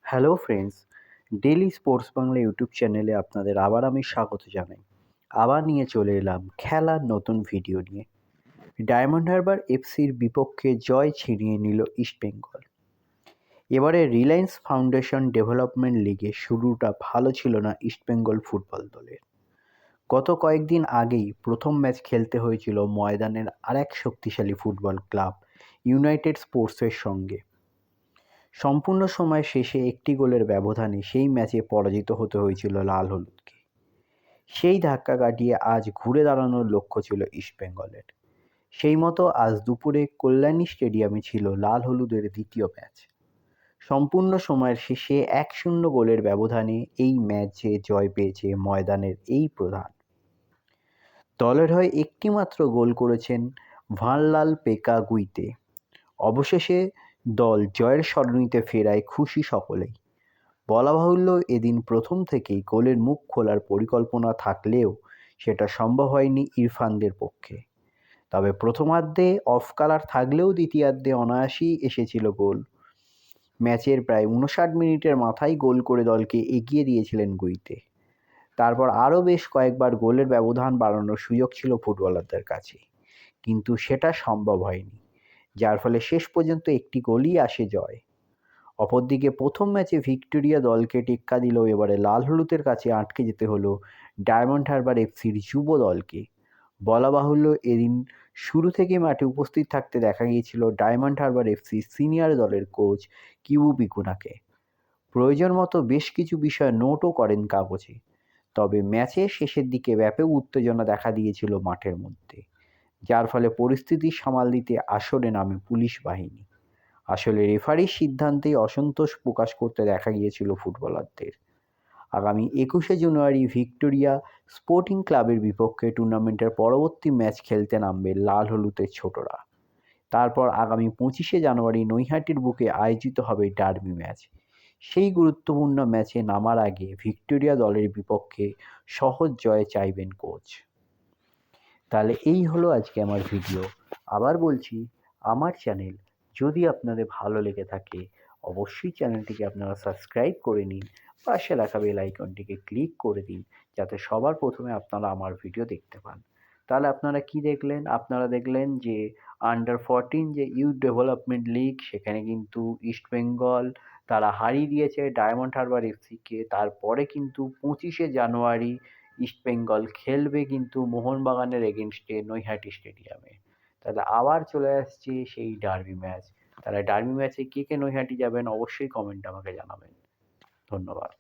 Hello friends, daily sports Bangla YouTube চ্যানেলে আপনাদের আবার আমি স্বাগত জানাই। আবার নিয়ে চলে এলাম খেলার নতুন ভিডিও নিয়ে। ডায়মন্ড হারবার এফসির বিপক্ষে জয় ছিনিয়ে নিল ইস্টবেঙ্গল। এবারে রিলায়েন্স ফাউন্ডেশন ডেভেলপমেন্ট লিগে শুরুটা ভালো ছিল না ইস্টবেঙ্গল ফুটবল দলের। গত কয়েকদিন আগেই প্রথম ম্যাচ খেলতে হয়েছিল ময়দানের আরেক শক্তিশালী ফুটবল ক্লাব ইউনাইটেড স্পোর্টসের সঙ্গে। সম্পূর্ণ সময় শেষে একটি গোলের ব্যবধানে সেই ম্যাচে পরাজিত হতে হয়েছিল লাল হলুদকে। সেই ধাক্কা কাটিয়ে আজ ঘুরে দাঁড়ানোর লক্ষ্য ছিল ইস্টবেঙ্গলের। সেই মতো আজ দুপুরে কল্যাণী স্টেডিয়ামে ছিল লাল হলুদের দ্বিতীয় ম্যাচ। সম্পূর্ণ সময়ের শেষে 1-0 গোলের ব্যবধানে এই ম্যাচে জয় পেয়েছে ময়দানের এই প্রধান। দলের হয়ে একটিমাত্র গোল করেছেন ভানলাল পেকা গুইতে। অবশেষে দল জয়ের সরণিতে ফেরায় খুশি সকলেই। বলা বাহুল্য, এদিন প্রথম থেকেই গোলের মুখ খোলার পরিকল্পনা থাকলেও সেটা সম্ভব হয়নি ইরফানদের পক্ষে। তবে প্রথমার্ধে অফ কালার থাকলেও দ্বিতীয়ার্ধে অনায়াসেই এসেছিল গোল। ম্যাচের প্রায় 59 মিনিটের মাথায় গোল করে দলকে এগিয়ে দিয়েছিলেন গুইতে। তারপর আরও বেশ কয়েকবার গোলের ব্যবধান বাড়ানোর সুযোগ ছিল ফুটবলারদের কাছে, কিন্তু সেটা সম্ভব হয়নি, যার ফলে শেষ পর্যন্ত একটি গোলই আসে জয়। অপরদিকে প্রথম ম্যাচে ভিক্টোরিয়া দলকে টেক্কা দিলেও এবারে লাল হলুদের কাছে আটকে যেতে হলো ডায়মন্ড হারবার এফসির যুব দলকে। বলা বাহুল্য, এদিন শুরু থেকে মাঠে উপস্থিত থাকতে দেখা গিয়েছিল ডায়মন্ড হারবার এফসি সিনিয়র দলের কোচ কিবু বিকুনাকে। প্রয়োজন মতো বেশ কিছু বিষয় নোটও করেন কাগজে। তবে ম্যাচের শেষের দিকে ব্যাপক উত্তেজনা দেখা দিয়েছিল মাঠের মধ্যে, যার ফলে পরিস্থিতি সামাল দিতে আসরে নামে পুলিশ বাহিনী। আসলে রেফারির সিদ্ধান্তেই অসন্তোষ প্রকাশ করতে দেখা গিয়েছিল ফুটবলারদের। আগামী 21শে জানুয়ারি ভিক্টোরিয়া স্পোর্টিং ক্লাবের বিপক্ষে টুর্নামেন্টের পরবর্তী ম্যাচ খেলতে নামবে লাল হলুদের ছোটরা। তারপর আগামী 25শে জানুয়ারি নৈহাটির বুকে আয়োজিত হবে ডার্বি ম্যাচ। সেই গুরুত্বপূর্ণ ম্যাচে নামার আগে ভিক্টোরিয়া দলের বিপক্ষে সহজ জয় চাইবেন কোচ। তাহলে এই হলো আজকে আমার ভিডিও। আবার বলছি, আমার চ্যানেল যদি আপনাদের ভালো লেগে থাকে অবশ্যই চ্যানেলটিকে আপনারা সাবস্ক্রাইব করে নিন, পাশে রাখা বেল আইকনটিকে ক্লিক করে দিন, যাতে সবার প্রথমে আপনারা আমার ভিডিও দেখতে পান। তাহলে আপনারা কি দেখলেন? আপনারা দেখলেন যে আন্ডার 14 যে ইউথ ডেভেলপমেন্ট লিগ, সেখানে কিন্তু ইস্টবেঙ্গল তারা হারিয়ে দিয়েছে ডায়মন্ড হারবার এফসিকে। তারপরে কিন্তু 25শে জানুয়ারি ইস্টবেঙ্গল খেলবে কিন্তু মোহনবাগানের এগেনস্টে নৈহাটি স্টেডিয়ামে। তাহলে আবার চলে আসছে সেই ডার্বি ম্যাচ। তাহলে ডার্বি ম্যাচে কে কে নৈহাটি যাবেন অবশ্যই কমেন্টে আমাকে জানাবেন। ধন্যবাদ।